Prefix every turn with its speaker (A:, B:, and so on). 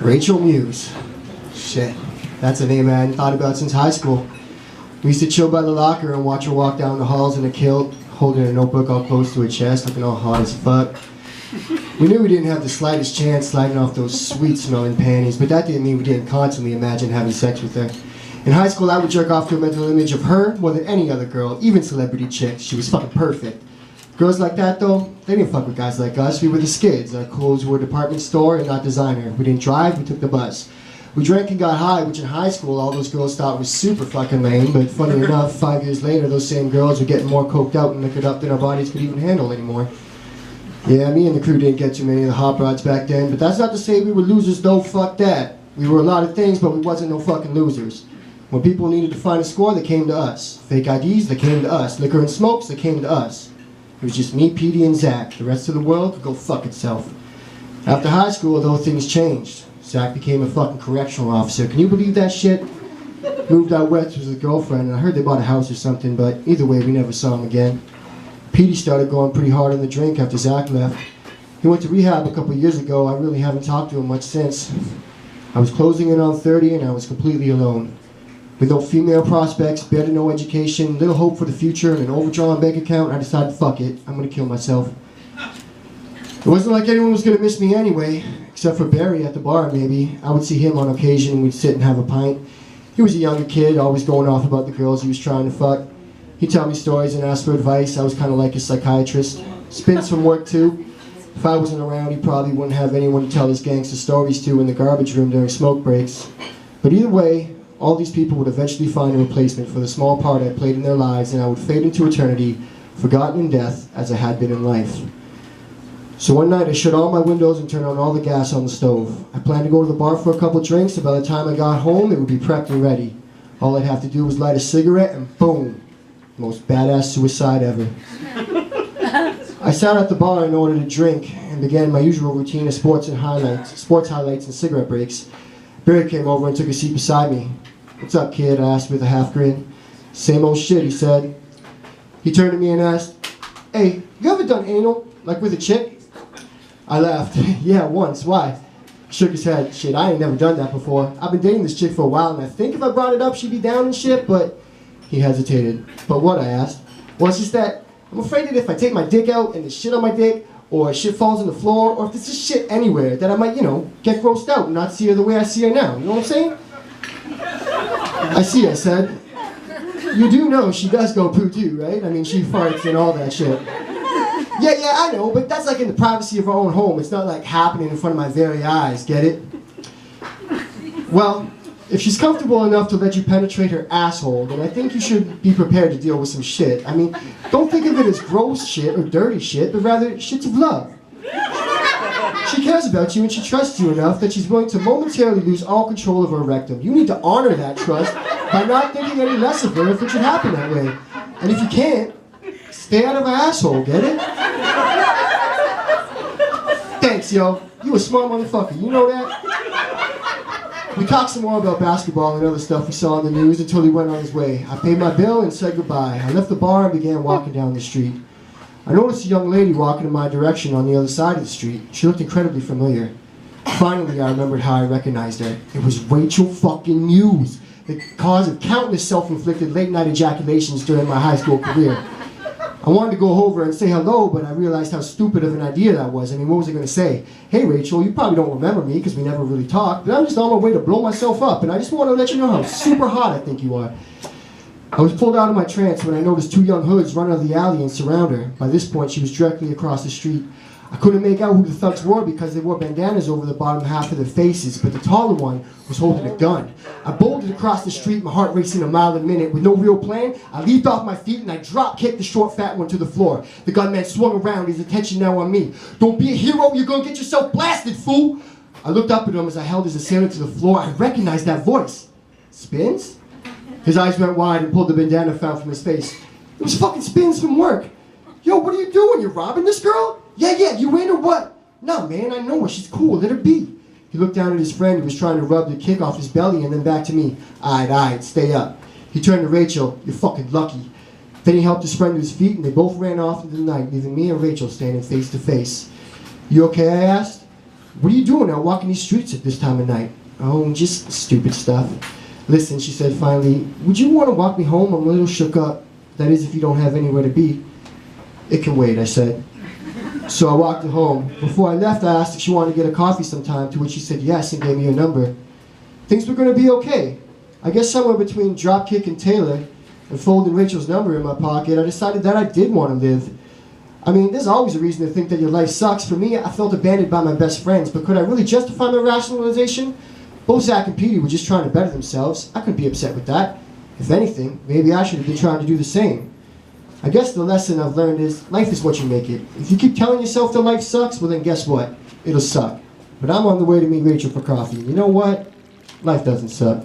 A: Rachel Muse. Shit, that's a name I hadn't thought about since high school. We used to chill by the locker and watch her walk down the halls in a kilt, holding a notebook all close to her chest, looking all hot as fuck. We knew we didn't have the slightest chance sliding off those sweet-smelling panties, but that didn't mean we didn't constantly imagine having sex with her. In high school, I would jerk off to a mental image of her more than any other girl, even celebrity chicks. She was fucking perfect. Girls like that, though, they didn't fuck with guys like us. We were the skids. Our clothes were department store and not designer. We didn't drive, we took the bus. We drank and got high, which in high school all those girls thought was super fucking lame, but funny enough, 5 years later, those same girls were getting more coked out and liquored up than our bodies could even handle anymore. Yeah, me and the crew didn't get too many of the hot rods back then, but that's not to say we were losers, though. Fuck that. We were a lot of things, but we wasn't no fucking losers. When people needed to find a score, they came to us. Fake IDs, they came to us. Liquor and smokes, they came to us. It was just me, Petey, and Zach. The rest of the world could go fuck itself. After high school, though, things changed. Zach became a fucking correctional officer. Can you believe that shit? Moved out west with his girlfriend, and I heard they bought a house or something, but either way, we never saw him again. Petey started going pretty hard on the drink after Zach left. He went to rehab a couple years ago. I really haven't talked to him much since. I was closing in on 30, and I was completely alone. With no female prospects, barely no education, little hope for the future, and an overdrawn bank account, I decided, fuck it, I'm gonna kill myself. It wasn't like anyone was gonna miss me anyway, except for Barry at the bar maybe. I would see him on occasion and we'd sit and have a pint. He was a younger kid, always going off about the girls he was trying to fuck. He'd tell me stories and ask for advice. I was kind of like a psychiatrist. Spins from work too. If I wasn't around, he probably wouldn't have anyone to tell his gangster stories to in the garbage room during smoke breaks. But either way, all these people would eventually find a replacement for the small part I played in their lives, and I would fade into eternity, forgotten in death as I had been in life. So one night I shut all my windows and turned on all the gas on the stove. I planned to go to the bar for a couple drinks, and by the time I got home it would be prepped and ready. All I'd have to do was light a cigarette and boom! Most badass suicide ever. I sat at the bar and ordered a drink and began my usual routine of sports highlights and cigarette breaks. Barry came over and took a seat beside me. "What's up, kid?" I asked with a half grin. "Same old shit," he said. He turned to me and asked, "Hey, you ever done anal, like with a chick?" I laughed. "Yeah, once. Why?" He shook his head. "Shit, I ain't never done that before. I've been dating this chick for a while, and I think if I brought it up, she'd be down and shit, but..." He hesitated. "But what?" I asked. "Well, it's just that I'm afraid that if I take my dick out and there's shit on my dick, or shit falls on the floor, or if there's just shit anywhere, that I might, get grossed out and not see her the way I see her now. You know what I'm saying?" "I see," I said. "You do know she does go poo too, right? I mean, she farts and all that shit." Yeah, I know, but that's like in the privacy of our own home. It's not like happening in front of my very eyes, get it?" "Well, if she's comfortable enough to let you penetrate her asshole, then I think you should be prepared to deal with some shit. I mean, don't think of it as gross shit or dirty shit, but rather shits of love. She cares about you and she trusts you enough that she's willing to momentarily lose all control of her rectum. You need to honor that trust by not thinking any less of her if it should happen that way. And if you can't, stay out of her asshole, get it?" "Thanks, yo. You a smart motherfucker, you know that?" We talked some more about basketball and other stuff we saw on the news until he went on his way. I paid my bill and said goodbye. I left the bar and began walking down the street. I noticed a young lady walking in my direction on the other side of the street. She looked incredibly familiar. Finally, I remembered how I recognized her. It was Rachel fucking Muse, the cause of countless self-inflicted late-night ejaculations during my high school career. I wanted to go over and say hello, but I realized how stupid of an idea that was. I mean, what was I going to say? "Hey, Rachel, you probably don't remember me because we never really talked, but I'm just on my way to blow myself up, and I just want to let you know how super hot I think you are." I was pulled out of my trance when I noticed two young hoods run out of the alley and surround her. By this point, she was directly across the street. I couldn't make out who the thugs were because they wore bandanas over the bottom half of their faces, but the taller one was holding a gun. I bolted across the street, my heart racing a mile a minute. With no real plan, I leaped off my feet and I drop-kicked the short fat one to the floor. The gunman swung around, his attention now on me. "Don't be a hero, you're gonna get yourself blasted, fool!" I looked up at him as I held his assailant to the floor. I recognized that voice. "Spins?" His eyes went wide and pulled the bandana found from his face. "It was fucking Spins from work." "Yo, what are you doing? You're robbing this girl?" Yeah, you in or what?" "No, man, I know her. She's cool. Let her be." He looked down at his friend who was trying to rub the kick off his belly and then back to me. All right, stay up." He turned to Rachel. "You're fucking lucky." Then he helped his friend to his feet and they both ran off into the night, leaving me and Rachel standing face to face. "You okay?" I asked. "What are you doing out walking these streets at this time of night?" "Oh, just stupid stuff." "Listen," she said finally, "would you want to walk me home? I'm a little shook up. That is, if you don't have anywhere to be." "It can wait," I said. So I walked her home. Before I left, I asked if she wanted to get a coffee sometime, to which she said yes and gave me her number. Things were going to be okay. I guess somewhere between Dropkick and Taylor and folding Rachel's number in my pocket, I decided that I did want to live. I mean, there's always a reason to think that your life sucks. For me, I felt abandoned by my best friends, but could I really justify my rationalization? Both Zach and Petey were just trying to better themselves. I couldn't be upset with that. If anything, maybe I should have been trying to do the same. I guess the lesson I've learned is, life is what you make it. If you keep telling yourself that life sucks, well then guess what? It'll suck. But I'm on the way to meet Rachel for coffee. You know what? Life doesn't suck.